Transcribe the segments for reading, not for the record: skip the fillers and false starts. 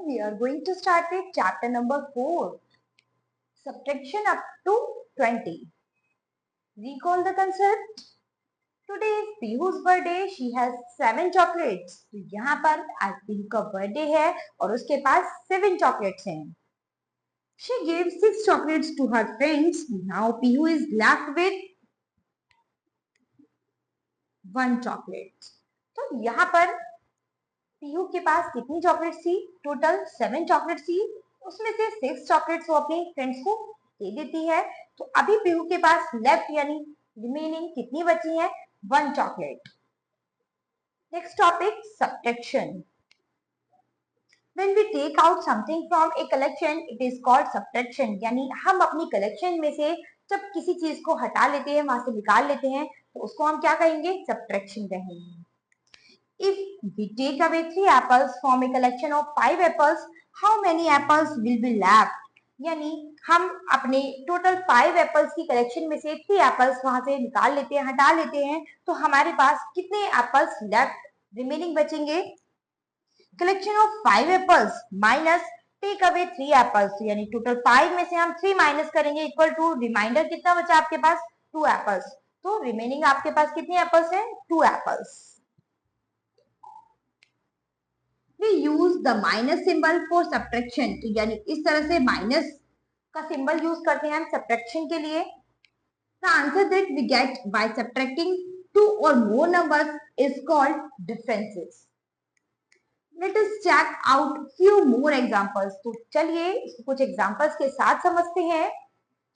we are going to start with chapter number 4, subtraction up to 20. Recall the concept. Today is Pihu's birthday. She has 7 chocolates. तो यहाँ पर आज पीहू का birthday है और उसके पास 7 chocolates हैं. She gave 6 chocolates to her friends. Now Pihu is left with 1 chocolate. तो यहाँ पर पीहू के पास कितनी चॉकलेट्स थी? टोटल 7 चॉकलेट्स थी. उसमें से 6 चॉकलेट्स वो अपने फ्रेंड्स को दे देती है. तो अभी पीहू के पास लेफ्ट यानी रिमेनिंग कितनी बची है? 1 chocolate. Next topic subtraction. When we take out something from a collection, it is called subtraction. यानी हम अपनी कलेक्शन में से जब किसी चीज को हटा लेते हैं, वहां से निकाल लेते हैं, तो उसको हम क्या कहेंगे? सब्ट्रैक्शन कहेंगे. If we take away 3 apples from a collection of 5 apples, how many apples will be left? यानी हम अपने टोटल 5 एप्पल्स की कलेक्शन में से 3 एप्पल्स वहां से निकाल लेते हैं, हटा लेते हैं, तो हमारे पास कितने एप्पल्स लेफ्ट रिमेनिंग बचेंगे? Collection of 5 apples minus take away 3 apples, यानी टोटल 5 में से हम 3 माइनस करेंगे इक्वल टू रिमाइंडर कितना बचा आपके पास? 2 एप्पल्स. तो रिमेनिंग आपके पास कितने एप्पल्स हैं? 2 apples. We use the minus symbol for subtraction. तो यानी इस तरह से माइनस का सिंबल यूज करते हैं हम सब्ट्रैक्शन के लिए. The answer that we get by subtracting 2 or more numbers is called differences. Let us check out few more examples. तो चलिए इसको कुछ एग्जांपल्स के साथ समझते हैं.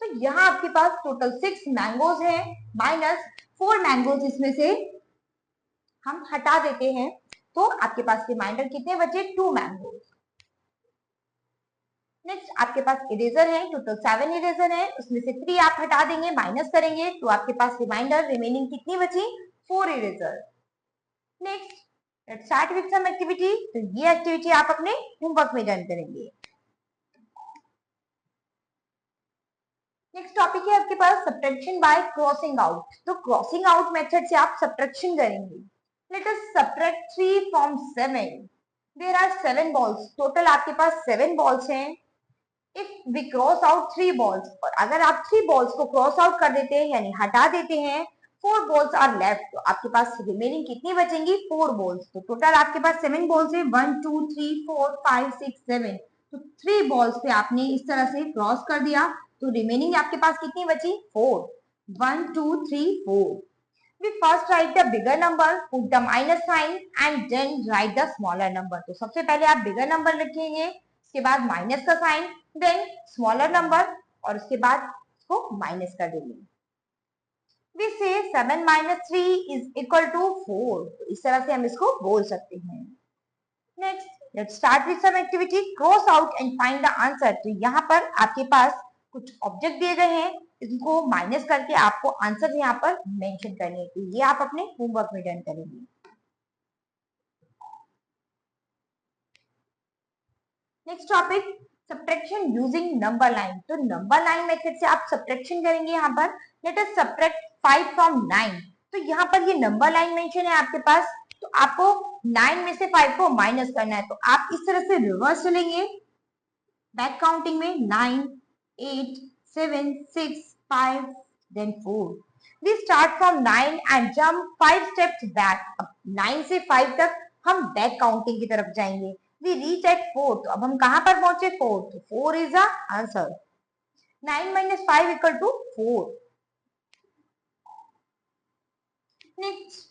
तो यहाँ आपके पास टोटल 6 मैंगोज हैं माइनस 4 मैंगोज इसमें से हम हटा देते हैं, तो आपके पास रिमाइंडर कितने बचे? 2 मैंगोज. नेक्स्ट आपके पास इरेजर है, टोटल 7 इरेजर है, उसमें से 3 आप हटा देंगे, माइनस करेंगे, तो आपके पास रिमाइंडर रिमेनिंग कितनी बची? 4 eraser. Next let's start with some activity. तो ये एक्टिविटी आप अपने होमवर्क में डन करेंगे. नेक्स्ट टॉपिक है आपके पास सब्ट्रैक्शन बाय क्रॉसिंग आउट. तो क्रॉसिंग आउट मेथड से आप सब्ट्रैक्शन करेंगे. Let us subtract 3 from 7. There are 7 balls. Total आपके पास 7 balls हैं. If we cross out 3 balls, और अगर आप 3 balls को cross out कर देते हैं यानी हटा देते हैं, 4 balls are left. तो आपके पास remaining कितनी बचेंगी? 4 balls. तो टोटल आपके पास 7 balls है. 1 2 3 4 5 6 7. तो 3 balls पे आपने इस तरह से क्रॉस कर दिया, तो रिमेनिंग आपके पास कितनी बची? 4. 1 2 3 4. We first write the bigger number, put the minus sign and then write the smaller number. तो सबसे पहले आप bigger number लिखेंगे, उसके बाद माइनस का साइन, then smaller number और उसके बाद इसको माइनस कर देंगे. We say 7 minus 3 is equal to 4. तो इस तरह से हम इसको बोल सकते हैं. Next, let's start with some activity. Cross out and find the answer. तो यहाँ पर आपके पास कुछ ऑब्जेक्ट दिए गए हैं, इनको माइनस करके आपको आंसर यहाँ पर मेंशन करने हैं. तो ये आप अपने होमवर्क में डन करेंगे. Next topic subtraction using number line. तो नंबर लाइन मेथड से आप सब्ट्रैक्शन करेंगे. यहाँ पर लेट अस सब्ट्रैक्ट 5 फ्रॉम 9. तो यहाँ पर ये नंबर लाइन मेंशन है आपके पास, तो आपको 9 में से 5 को माइनस करना है. तो आप इस तरह से रिवर्स चलेंगे बैक काउंटिंग में. 9 8 7 6 5 then 4. We start from 9 and jump 5 steps back. अब 9 से 5 तक हम बैक काउंटिंग की तरफ जाएंगे. We reach at 4. तो अब हम कहां पर पहुंचे? 4. तो 4 is the answer. 9 minus 5 equal to 4. Next,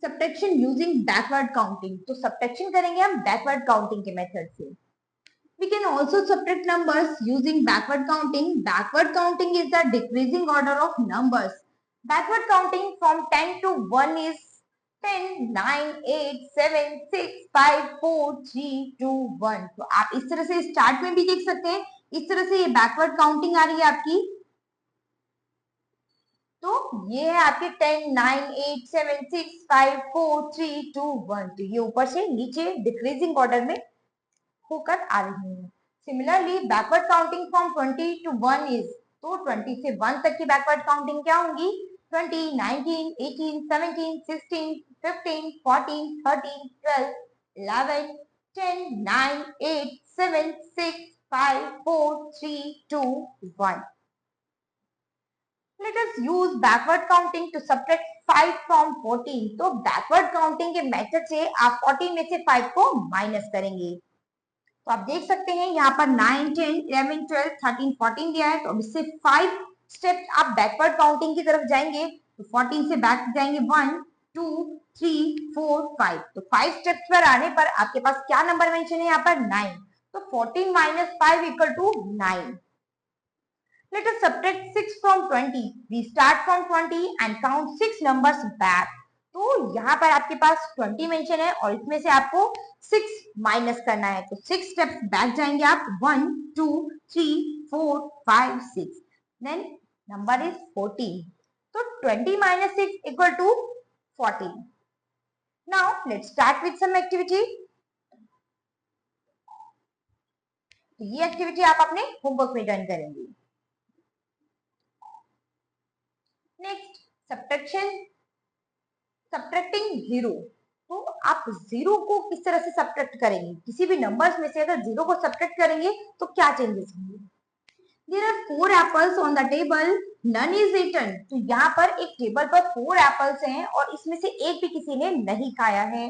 subtraction using backward counting. तो subtraction करेंगे हम backward counting के मेथड से. We can also subtract numbers using backward counting. Backward counting is the decreasing order of numbers. Backward counting from 10 to 1 is 10 9 8 7 6 5 4 3 2 1. तो आप इस तरह से स्टार्ट में भी देख सकते हैं, इस तरह से ये बैकवर्ड काउंटिंग आ रही है आपकी. तो ये है आपके 10 9 8 7 6 5 4 3 2 1. तो ये ऊपर से नीचे डिक्रीजिंग ऑर्डर में होकर आ रही है. Similarly backward counting from 20 to 1 is, तो 20 से 1 तक की बैकवर्ड काउंटिंग क्या होंगी? 20 19 18 17 16 15 14 13 12 11 10, 9, 8, 7, 6, 5, 4, 3, 2, 1. Let us use backward counting to subtract 5 from 14. तो backward counting के मेथड से आप 14 में से 5 को माइनस करेंगे. तो आप देख सकते हैं यहाँ पर 9, 10, 11, 12, 13, 14 दिया है. तो अब इससे 5 स्टेप्स आप बैकवर्ड काउंटिंग की तरफ जाएंगे. तो 14 से बैक जाएंगे 1, 2, 3, 4, 5. तो 5 स्टेप्स पर आने पर आपके पास क्या नंबर मेंशन है यहाँ पर 9. तो 14 minus 5 equal to 9. Let us subtract 6 from 20. We start from 20 and count 6 numbers back. तो यहाँ पर आपके पास 20 मेंशन है और इसमें से आपको 6 माइनस करना है. तो 6 स्टेप्स बैक जाएंगे आप. 1, 2, 3, 4, 5, 6. Then number is 14. तो 20 minus 6 equal to 14. Now let's start with some activity. तो ये एक्टिविटी आप अपने होमवर्क में डन करेंगे. Next subtracting zero. तो आप जीरो को किस तरह से सब्ट्रैक्ट करेंगे. किसी भी नंबर्स में से अगर जीरो को सब्ट्रैक्ट करेंगे तो क्या चेंजेस होंगे. There are 4 apples on the table. None is eaten. तो यहाँ पर एक टेबल पर 4 एप्पल्स हैं और इसमें से एक भी किसी ने नहीं खाया है.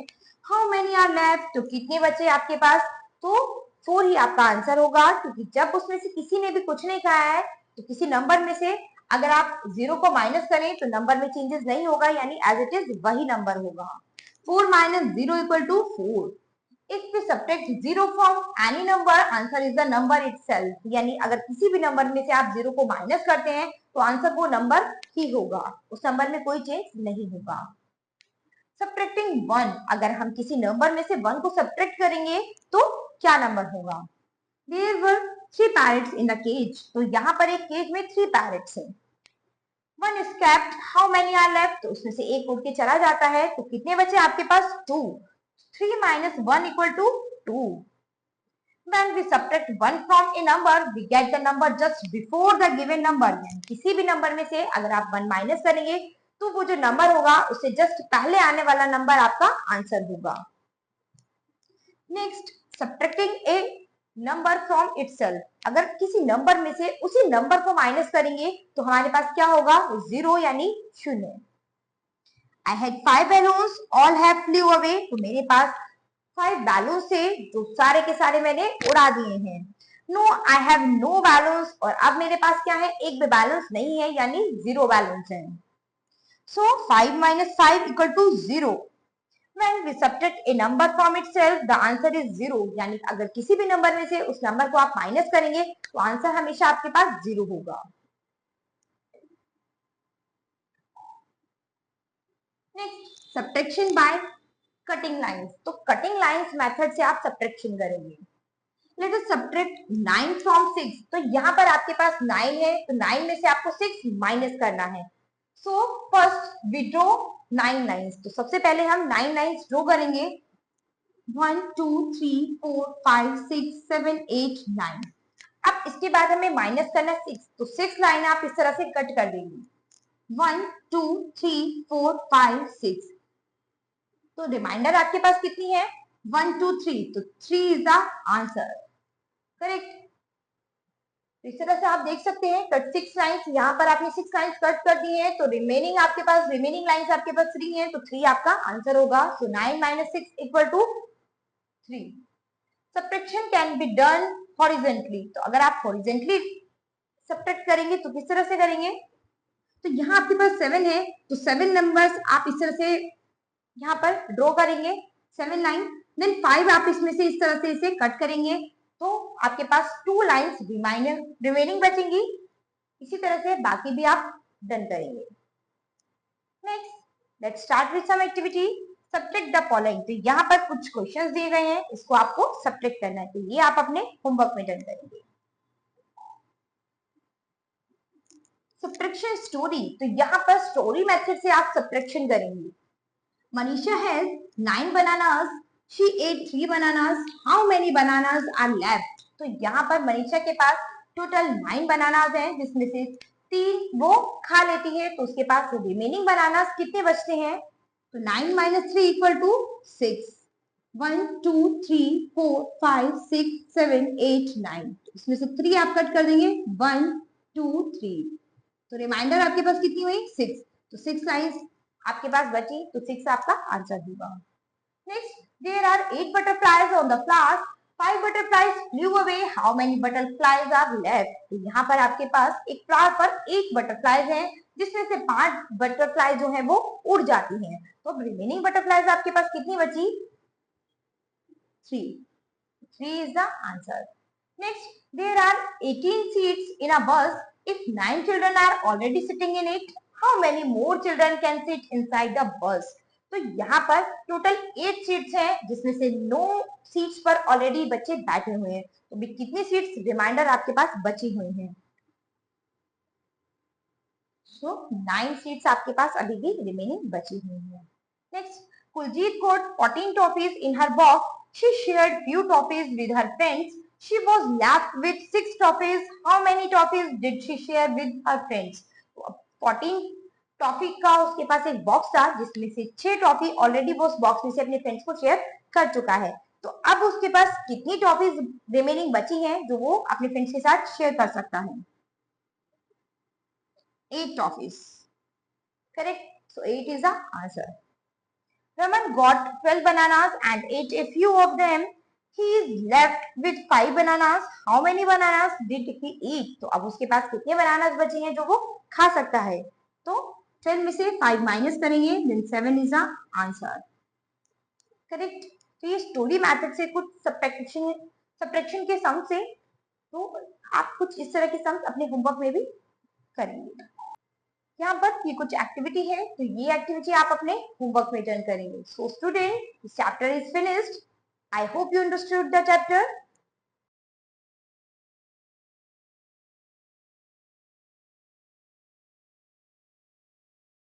How many are left? तो कितने बचे आपके पास. तो 4 ही आपका आंसर होगा क्योंकि जब उसमें से किसी ने भी कुछ नहीं खाया है तो किसी नंबर में से अगर आप जीरो को माइनस करें तो नंबर में चेंजेस नहीं होगा यानी एज इट इज वही नंबर होगा. 4 minus 0 equal to 4. If we subtract 0 from any number, answer is the number itself. यानी अगर किसी भी नंबर में से आप 0 को माइनस करते हैं तो आंसर वो नंबर ही होगा. उस नंबर में कोई चेंज नहीं होगा. Subtracting 1. अगर हम किसी नंबर में से 1 को सब्ट्रैक्ट करेंगे तो क्या नंबर होगा. There were 3 parrots in the cage. तो यहाँ पर एक केज में 3 पैरेट्स हैं. 1 escaped. How many are left? तो उसमें से एक उड़ के चला जाता है तो कितने बचे आपके पास 2. 3 minus 1 equal to 2. When we subtract 1 from a number, we get the number just before the given number. किसी भी नंबर में से अगर आप 1 माइनस करेंगे तो वो जो नंबर होगा उससे जस्ट पहले आने वाला नंबर आपका आंसर होगा. Next subtracting A number from itself. अगर किसी नंबर में से उसी नंबर को माइनस करेंगे तो हमारे पास क्या होगा 0 यानी 0. I had 5 balloons, all have flew away. तो मेरे पास 5 बैलून से जो सारे के सारे मैंने उड़ा दिए हैं. No, I have no balloons. और अब मेरे पास क्या है एक भी बैलेंस नहीं है यानी 0 बैलेंस है. So 5 minus 5 equal to 0. When we subtract a number from itself, the answer is 0. यानी अगर किसी भी नंबर में से उस नंबर को आप माइनस करेंगे तो आंसर हमेशा आपके पास 0 होगा. Next subtraction by cutting lines. तो कटिंग लाइंस मेथड से आप सब्ट्रैक्शन करेंगे. Let us subtract 9 from 6. तो यहाँ पर आपके पास 9 है तो 9 में से आपको 6 माइनस करना है. So first we draw 9 lines. तो सबसे पहले हम 9 लाइंस ड्रॉ करेंगे. 1, 2, 3, 4, 5, 6, 7, 8, 9. अब इसके बाद हमें माइनस करना 6. तो 6 लाइन आप इस तरह से कट कर देंगे. 1, 2, 3, 4, 5, 6. तो रिमाइंडर आपके पास कितनी है 1, 2, 3. तो 3 इज द आंसर. करेक्ट. इस तरह से आप देख सकते हैं कट 6 लाइंस. यहाँ पर आपने 6 लाइंस कट कर दी हैं तो रिमेनिंग आपके पास रिमेनिंग लाइंस आपके पास 3 है तो 3 आपका आंसर होगा. So 9 minus 6 equal to 3. Subtraction can be done horizontally. तो अगर आप हॉरिजॉन्टली सब्ट्रैक्ट करेंगे तो किस तरह से करेंगे. तो यहाँ आपके पास 7 है तो 7 नंबर्स आप इस तरह से यहाँ पर ड्रॉ करेंगे 7 लाइन. देन 5 आप इसमें से इस तरह से इसे कट करेंगे तो आपके पास 2 लाइंस रिमेनिंग बचेंगी. इसी तरह से बाकी भी आप डन करेंगे. Next let's start with some activity. Subtract the following. तो यहाँ पर कुछ क्वेश्चंस दिए गए हैं इसको आपको सब्ट्रैक्ट करना है. तो ये आप अपने होमवर्क में डन करेंगे. Subtraction story. तो यहाँ पर स्टोरी मेथड से आप सब्ट्रैक्शन करेंगे. Manisha has 9 bananas. She ate 3 bananas. How many bananas are left? तो यहाँ पर मनीषा के पास टोटल 9 बनानास हैं जिसमें से 3 वो खा लेती है तो उसके पास रिमेनिंग बनानास कितने बचते हैं. तो 9 minus 3 equal to 6. 1 2 3 4 5 6 7 8 9, इसमें से 3 आप कट कर देंगे, 1 2 3, तो रिमाइंडर आपके पास कितनी हुई 6, तो 6 लाइंस आपके पास बची, तो 6 आपका आंसर होगा। Next, there are 8 butterflies on the flowers, 5 butterflies flew away, how many butterflies are left? तो यहाँ पर आपके पास एक फ्लावर पर 8 बटरफ्लाइज हैं, जिसमें से 5 बटरफ्लाई जो है वो उड़ जाती हैं, तो अब रिमेनिंग बटरफ्लाइज आपके पास कितनी बची? 3. 3 is the answer. Next, there are 18 seats in a bus. If 9 children are already sitting in it, how many more children can sit inside the bus? तो यहाँ पर टोटल 8 सीट्स हैं, जिसमें से 9 सीट्स पर ऑलरेडी बच्चे बैठे हुए हैं, तो भी कितनी सीट्स रिमाइंडर आपके पास बची हुई हैं? सो 9 सीट्स आपके पास अभी भी रिमेनिंग बची हुई हैं। Next, Kuljeet got 14 toffees in her box. She shared few toffees with her friends. She was left with 6 toffees. How many toffees did she share with her friends? 14 toffee का उसके पास एक बॉक्स था, जिसमें से 6 टॉफी ऑलरेडी वो उस box में से अपने फ्रेंड्स को शेयर कर चुका है, तो अब उसके पास कितनी टॉफीज रिमेनिंग बची हैं जो वो अपने फ्रेंड्स के साथ शेयर कर सकता है? 8 toffees. Correct. So 8 is the answer. Raman got 12 bananas and ate a few of them. He is left with 5 bananas. How many bananas did he eat? तो अब उसके पास कितने बनानास बचे हैं जो वो खा सकता है? तो 12 में से 5 माइनस करेंगे, then 7 is the answer. Correct. तो ये स्टोरी मेथड से कुछ सब्ट्रैक्शन के सम से, तो आप कुछ इस तरह के सम्स अपने होमवर्क में भी करेंगे। यहाँ पर ये कुछ एक्टिविटी है, तो ये एक्टिविटी आप अपने होमवर्क में डन करेंगे। So student, this chapter is finished. I hope you understood the chapter.